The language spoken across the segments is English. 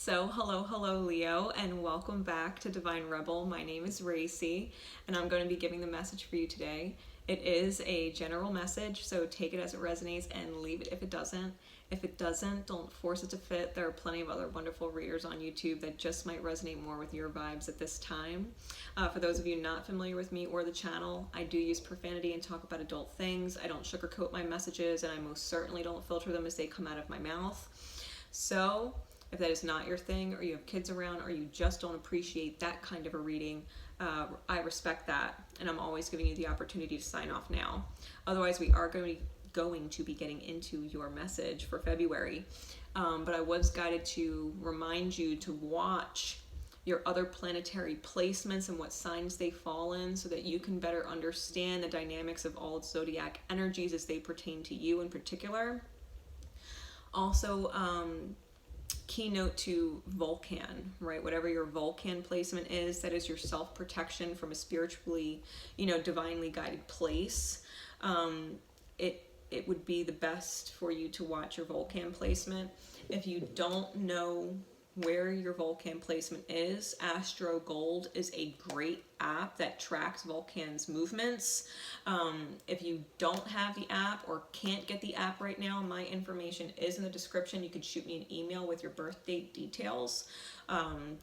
Hello, Leo, and welcome back to Divine Rebel. My name is Racey, and I'm going to be giving the message for you today. It is a general message, so take it as it resonates and leave it if it doesn't. If it doesn't, don't force it to fit. There are plenty of other wonderful readers on YouTube that just might resonate more with your vibes at this time. For those of you not familiar with me or the channel, I do use profanity and talk about adult things. I don't sugarcoat my messages, and I most certainly don't filter them as they come out of my mouth. So, if that is not your thing, or you have kids around, or you just don't appreciate that kind of a reading, I respect that, and I'm always giving you the opportunity to sign off now. Otherwise, we are going to be getting into your message for February. But I was guided to remind you to watch your other planetary placements and what signs they fall in so that you can better understand the dynamics of all zodiac energies as they pertain to you in particular. Also, keynote to Vulcan, right? Whatever your Vulcan placement is, that is your self-protection from a spiritually, divinely guided place. It would be the best for you to watch your Vulcan placement. If you don't know where your Vulcan placement is, Astro Gold is a great app that tracks Vulcan's movements. If you don't have the app or can't get the app right now, my information is in the description. You can shoot me an email with your birth date details,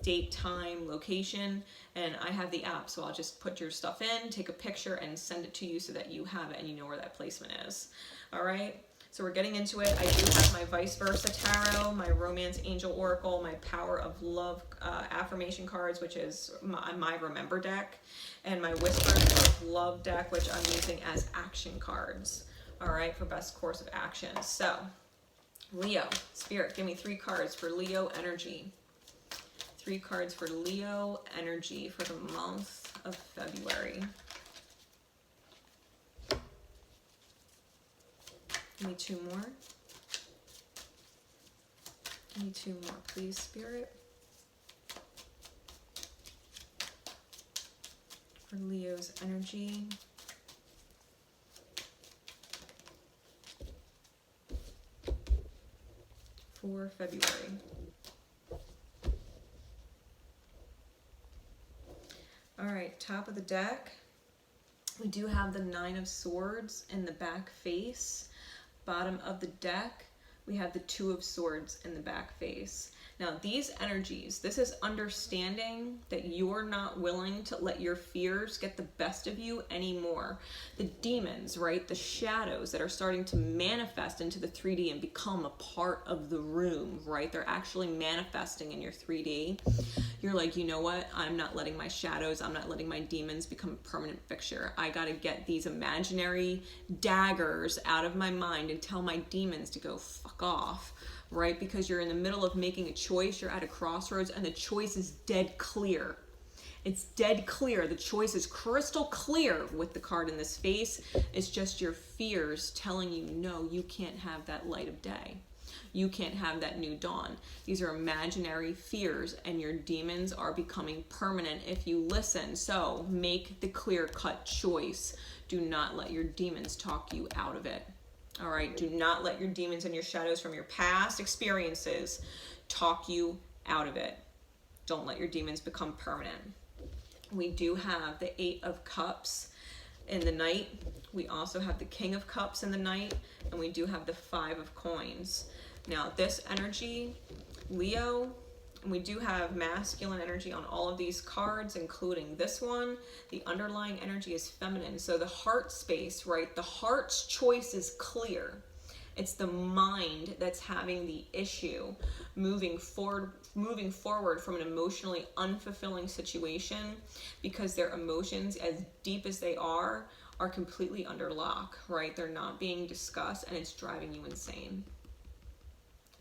date, time, location, and I have the app, so I'll just put your stuff in, take a picture, and send it to you so that you have it and you know where that placement is. All right? So we're getting into it. I do have my Vice Versa Tarot, my Romance Angel Oracle, my Power of Love affirmation cards, which is my Remember deck, and my Whispers of Love deck, which I'm using as action cards, all right, for best course of action. So, Leo, Spirit, give me 3 cards for Leo energy. 3 cards for Leo energy for the month of February. Give me 2 more. Give me 2 more, please, Spirit. For Leo's energy. For February. All right, top of the deck. We do have the 9 of Swords in the back face. Bottom of the deck, we have the 2 of Swords in the back face. Now, these energies, this is understanding that you're not willing to let your fears get the best of you anymore. The demons, right? The shadows that are starting to manifest into the 3D and become a part of the room, right? They're actually manifesting in your 3D. You're like, you know what? I'm not letting my shadows, I'm not letting my demons become a permanent fixture. I gotta get these imaginary daggers out of my mind and tell my demons to go fuck off, right? Because you're in the middle of making a choice, you're at a crossroads, and the choice is dead clear. It's dead clear. The choice is crystal clear with the card in this face. It's just your fears telling you, no, you can't have that light of day. You can't have that new dawn. These are imaginary fears, and your demons are becoming permanent if you listen. So make the clear-cut choice. Do not let your demons talk you out of it. All right? Do not let your demons and your shadows from your past experiences talk you out of it. Don't let your demons become permanent. We do have the 8 of Cups in the night. We also have the King of Cups in the night, and we do have the 5 of Coins. Now, this energy, Leo, and we do have masculine energy on all of these cards, including this one. The underlying energy is feminine. So the heart space, right? The heart's choice is clear. It's the mind that's having the issue moving forward from an emotionally unfulfilling situation, because their emotions, as deep as they are completely under lock, right? They're not being discussed, and it's driving you insane.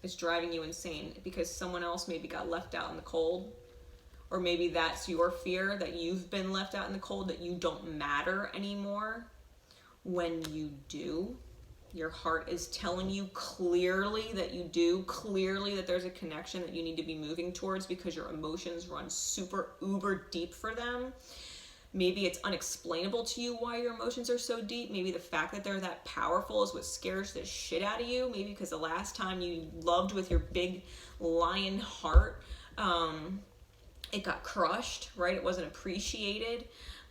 It's driving you insane because someone else maybe got left out in the cold, or maybe that's your fear that you've been left out in the cold, that you don't matter anymore. When you do, your heart is telling you clearly that you do, clearly that there's a connection that you need to be moving towards because your emotions run super uber deep for them. Maybe it's unexplainable to you why your emotions are so deep. Maybe the fact that they're that powerful is what scares the shit out of you. Maybe because the last time you loved with your big lion heart, it got crushed, right? It wasn't appreciated.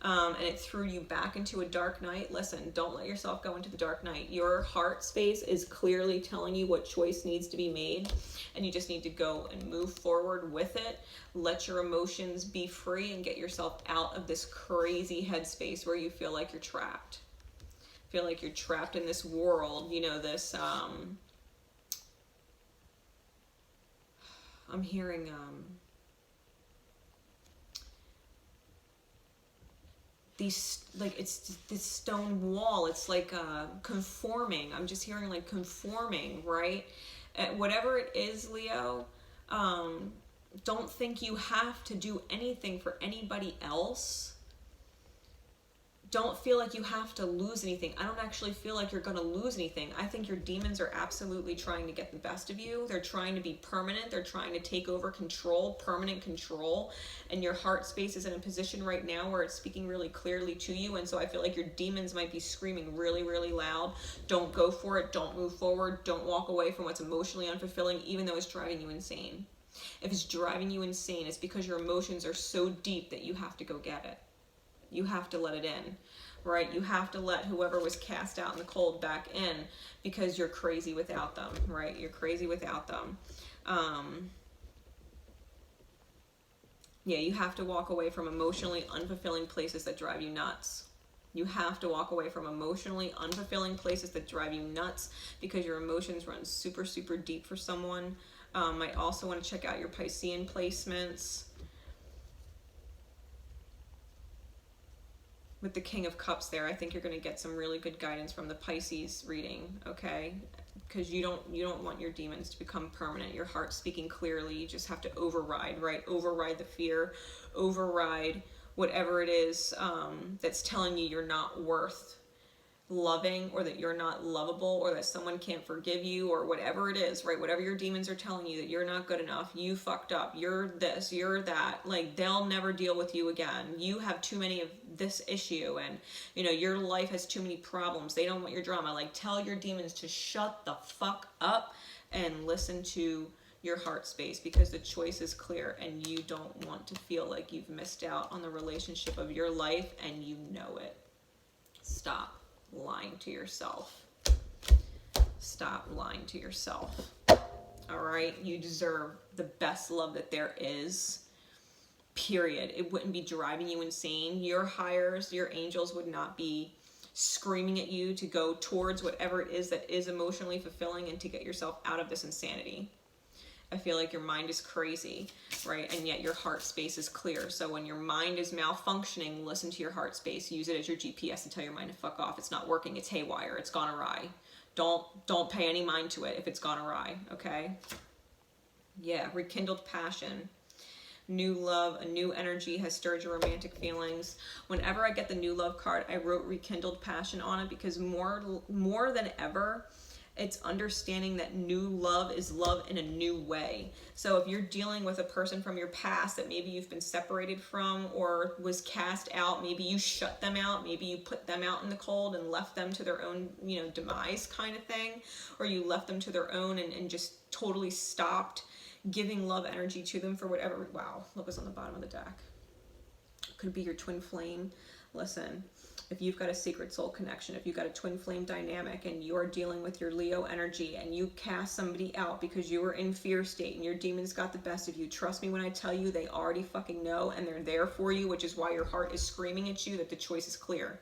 And it threw you back into a dark night. Listen, don't let yourself go into the dark night. Your heart space is clearly telling you what choice needs to be made, and you just need to go and move forward with it. Let your emotions be free and get yourself out of this crazy headspace where you feel like you're trapped. Feel like you're trapped in this world, you know, this, I'm hearing, these, like, it's this stone wall. It's like conforming. I'm just hearing like conforming, right? Whatever it is, Leo, don't think you have to do anything for anybody else. Don't feel like you have to lose anything. I don't actually feel like you're going to lose anything. I think your demons are absolutely trying to get the best of you. They're trying to be permanent. They're trying to take over control, permanent control. And your heart space is in a position right now where it's speaking really clearly to you. And so I feel like your demons might be screaming really, really loud. Don't go for it. Don't move forward. Don't walk away from what's emotionally unfulfilling, even though it's driving you insane. If it's driving you insane, it's because your emotions are so deep that you have to go get it. You have to let it in, right? You have to let whoever was cast out in the cold back in, because you're crazy without them, right? You're crazy without them. Yeah, you have to walk away from emotionally unfulfilling places that drive you nuts. You have to walk away from emotionally unfulfilling places that drive you nuts, because your emotions run super, super deep for someone. I also want to check out your Piscean placements. With the King of Cups there, I think you're going to get some really good guidance from the Pisces reading, okay? Because you don't want your demons to become permanent. Your heart's speaking clearly. You just have to override, right? Override the fear, override whatever it is that's telling you you're not worth loving, or that you're not lovable, or that someone can't forgive you, or whatever it is, right? Whatever your demons are telling you, that you're not good enough, you fucked up, you're this, you're that, like, they'll never deal with you again. You have too many of this issue, and, you know, your life has too many problems. They don't want your drama. Like, tell your demons to shut the fuck up and listen to your heart space, because the choice is clear, and you don't want to feel like you've missed out on the relationship of your life, and you know it. Stop lying to yourself. Stop lying to yourself. All right? You deserve the best love that there is. Period. It wouldn't be driving you insane. Your hires, your angels would not be screaming at you to go towards whatever it is that is emotionally fulfilling and to get yourself out of this insanity. I feel like your mind is crazy, right? And yet your heart space is clear. So when your mind is malfunctioning, listen to your heart space. Use it as your GPS to tell your mind to fuck off. It's not working. It's haywire. It's gone awry. Don't pay any mind to it if it's gone awry, okay? Yeah, rekindled passion. New love, a new energy has stirred your romantic feelings. Whenever I get the new love card, I wrote rekindled passion on it, because more than ever, it's understanding that new love is love in a new way. So if you're dealing with a person from your past that maybe you've been separated from, or was cast out, maybe you shut them out, maybe you put them out in the cold and left them to their own, you know, demise kind of thing, or you left them to their own and just totally stopped giving love energy to them for whatever. Wow, look what's on the bottom of the deck. Could be your twin flame. Listen, if you've got a secret soul connection, if you've got a twin flame dynamic and you're dealing with your Leo energy and you cast somebody out because you were in fear state and your demons got the best of you, trust me when I tell you, they already fucking know, and they're there for you, which is why your heart is screaming at you that the choice is clear.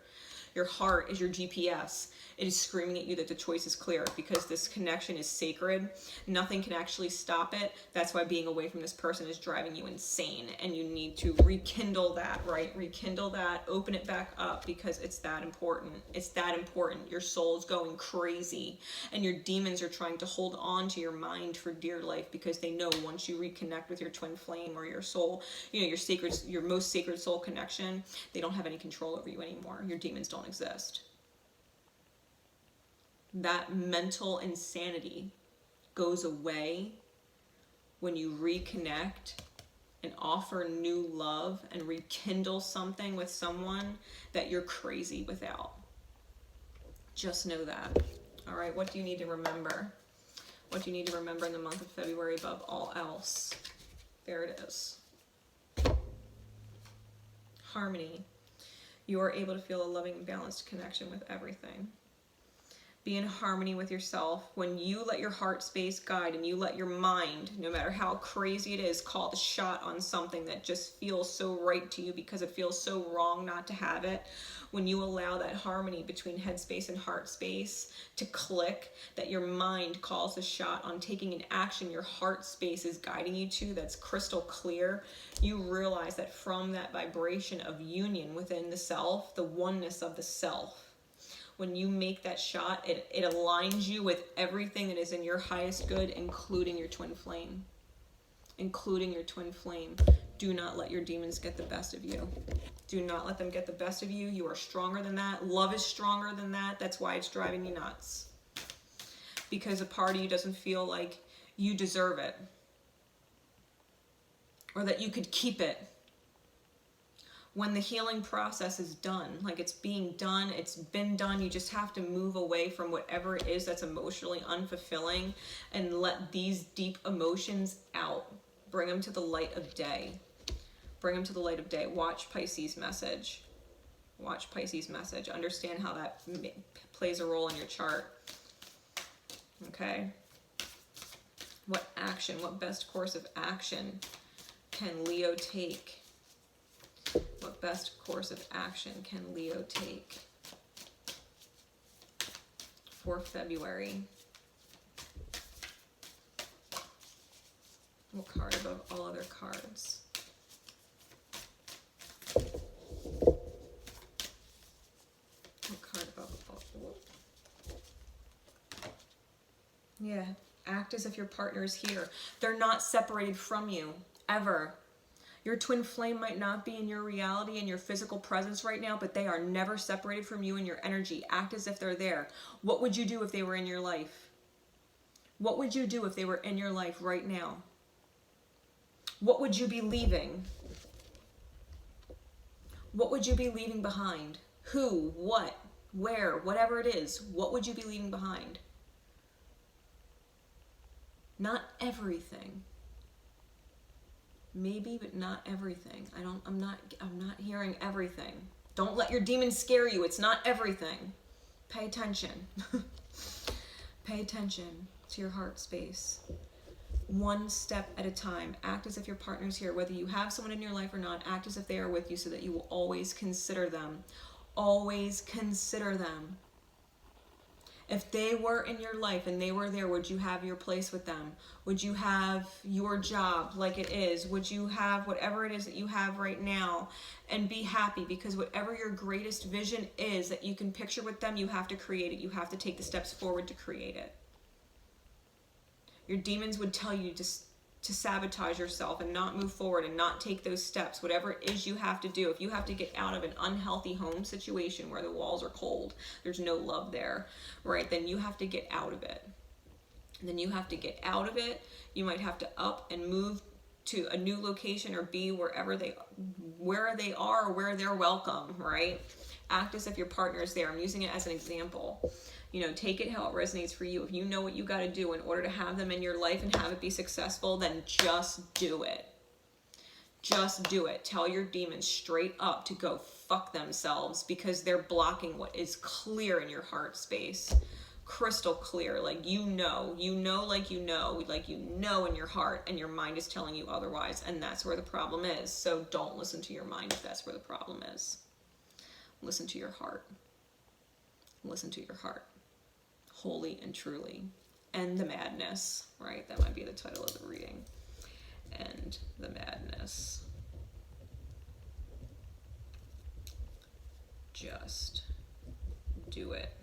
Your heart is your GPS. It is screaming at you that the choice is clear, because this connection is sacred. Nothing can actually stop it. That's why being away from this person is driving you insane, and you need to rekindle that, right? Rekindle that, open it back up, because it's that important. It's that important. Your soul is going crazy, and your demons are trying to hold on to your mind for dear life, because they know once you reconnect with your twin flame or your soul, you know, your most sacred soul connection, they don't have any control over you anymore. Your demons don't exist. That mental insanity goes away when you reconnect and offer new love and rekindle something with someone that you're crazy without. Just know that. All right, what do you need to remember? What do you need to remember in the month of February above all else? There it is. Harmony. You are able to feel a loving and balanced connection with everything. Be in harmony with yourself. When you let your heart space guide and you let your mind, no matter how crazy it is, call the shot on something that just feels so right to you because it feels so wrong not to have it. When you allow that harmony between head space and heart space to click, that your mind calls the shot on taking an action your heart space is guiding you to that's crystal clear, you realize that from that vibration of union within the self, the oneness of the self, when you make that shot, it aligns you with everything that is in your highest good, including your twin flame. Including your twin flame. Do not let your demons get the best of you. Do not let them get the best of you. You are stronger than that. Love is stronger than that. That's why it's driving you nuts. Because a part of you doesn't feel like you deserve it. Or that you could keep it. When the healing process is done, like it's being done, it's been done, you just have to move away from whatever it is that's emotionally unfulfilling and let these deep emotions out. Bring them to the light of day. Bring them to the light of day. Watch Pisces message. Watch Pisces message. Understand how that plays a role in your chart. Okay? What action, what best course of action can Leo take? What best course of action can Leo take for February? What card above all other cards? What card above all? Yeah, act as if your partner is here. They're not separated from you, ever. Your twin flame might not be in your reality and your physical presence right now, but they are never separated from you and your energy. Act as if they're there. What would you do if they were in your life? What would you do if they were in your life right now? What would you be leaving? What would you be leaving behind? Who, what, where, whatever it is, what would you be leaving behind? Not everything. Maybe, but not everything. I'm not hearing everything. Don't let your demons scare you. It's not everything. Pay attention. Pay attention to your heart space. One step at a time. Act as if your partner's here. Whether you have someone in your life or not, act as if they are with you so that you will always consider them. Always consider them. If they were in your life and they were there, would you have your place with them? Would you have your job like it is? Would you have whatever it is that you have right now and be happy? Because whatever your greatest vision is that you can picture with them, you have to create it. You have to take the steps forward to create it. Your demons would tell you to sabotage yourself and not move forward and not take those steps. Whatever it is you have to do. If you have to get out of an unhealthy home situation where the walls are cold, there's no love there, right? Then you have to get out of it. And then you have to get out of it. You might have to up and move to a new location or be where they are or where they're welcome, right? Act as if your partner is there. I'm using it as an example. You know, take it how it resonates for you. If you know what you got to do in order to have them in your life and have it be successful, then just do it. Just do it. Tell your demons straight up to go fuck themselves because they're blocking what is clear in your heart space. Crystal clear, like you know in your heart, and your mind is telling you otherwise, and that's where the problem is. So don't listen to your mind if that's where the problem is. Listen to your heart. Listen to your heart. Wholly and truly. End the madness, right? That might be the title of the reading. End the madness. Just do it.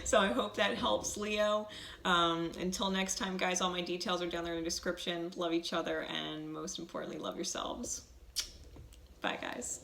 So I hope that helps, Leo. Until next time, guys, all my details are down there in the description. Love each other, and most importantly, love yourselves. Bye, guys.